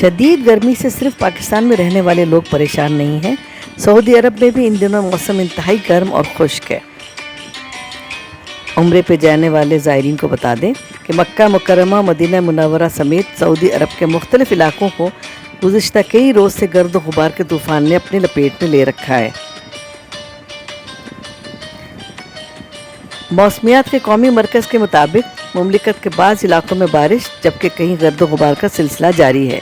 شدید گرمی سے صرف پاکستان میں رہنے والے لوگ پریشان نہیں ہیں، سعودی عرب میں بھی ان دنوں موسم انتہائی گرم اور خشک ہے۔ عمرے پہ جانے والے زائرین کو بتا دیں کہ مکہ مکرمہ، مدینہ منورہ سمیت سعودی عرب کے مختلف علاقوں کو گزشتہ کئی روز سے گرد و غبار کے طوفان نے اپنی لپیٹ میں لے رکھا ہے۔ موسمیات کے قومی مرکز کے مطابق مملکت کے بعض علاقوں میں بارش جبکہ کہیں گرد و غبار کا سلسلہ جاری ہے۔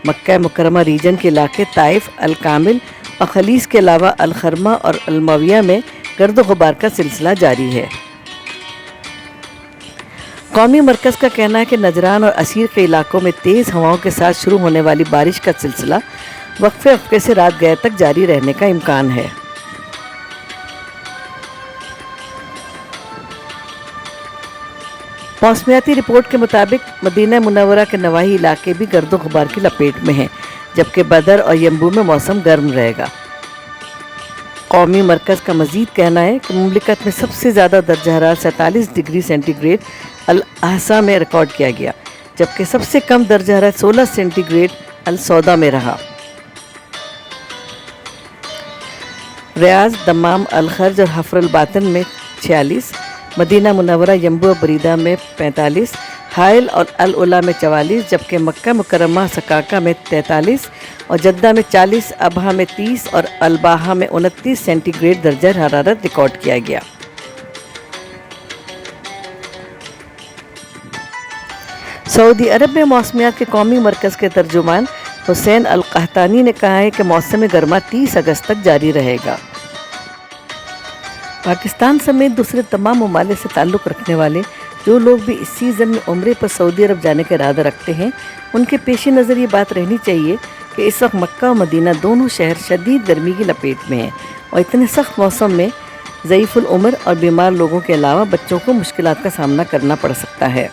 مکہ مکرمہ ریجن کے علاقے طائف، الکامل اور خلیج کے علاوہ الخرمہ اور المویہ میں گرد و غبار کا سلسلہ جاری ہے۔ قومی مرکز کا کہنا ہے کہ نجران اور عسیر کے علاقوں میں تیز ہواؤں کے ساتھ شروع ہونے والی بارش کا سلسلہ وقفے وقفے سے رات گئے تک جاری رہنے کا امکان ہے۔ موسمیاتی رپورٹ کے مطابق مدینہ منورہ کے نواحی علاقے بھی گرد و غبار کی لپیٹ میں ہیں، جبکہ بدر اور ینبوع میں موسم گرم رہے گا۔ قومی مرکز کا مزید کہنا ہے کہ مملکت میں سب سے زیادہ درجہ حرارت 47 ڈگری سینٹی گریڈ الاحسا میں ریکارڈ کیا گیا، جبکہ سب سے کم درجہ حرارت 16 سینٹی گریڈ السودا میں رہا۔ ریاض، دمام، الخرج اور حفر الباطن میں 46، مدینہ منورہ، ینبوع و بریدہ میں 45، حائل اور العلا میں 44، جبکہ مکہ مکرمہ سکاکا میں 43 اور جدہ میں 40، ابہا میں 30 اور الباحہ میں 29 سینٹی گریڈ درجہ حرارت ریکارڈ کیا گیا۔ سعودی عرب میں موسمیات کے قومی مرکز کے ترجمان حسین القحطانی نے کہا ہے کہ موسم گرما 30 اگست تک جاری رہے گا۔ پاکستان سمیت دوسرے تمام ممالک سے تعلق رکھنے والے جو لوگ بھی اس سیزن میں عمرے پر سعودی عرب جانے کا ارادہ رکھتے ہیں، ان کے پیش نظر یہ بات رہنی چاہیے کہ اس وقت مکہ و مدینہ دونوں شہر شدید گرمی کی لپیٹ میں ہیں اور اتنے سخت موسم میں ضعیف العمر اور بیمار لوگوں کے علاوہ بچوں کو مشکلات کا سامنا کرنا پڑ سکتا ہے۔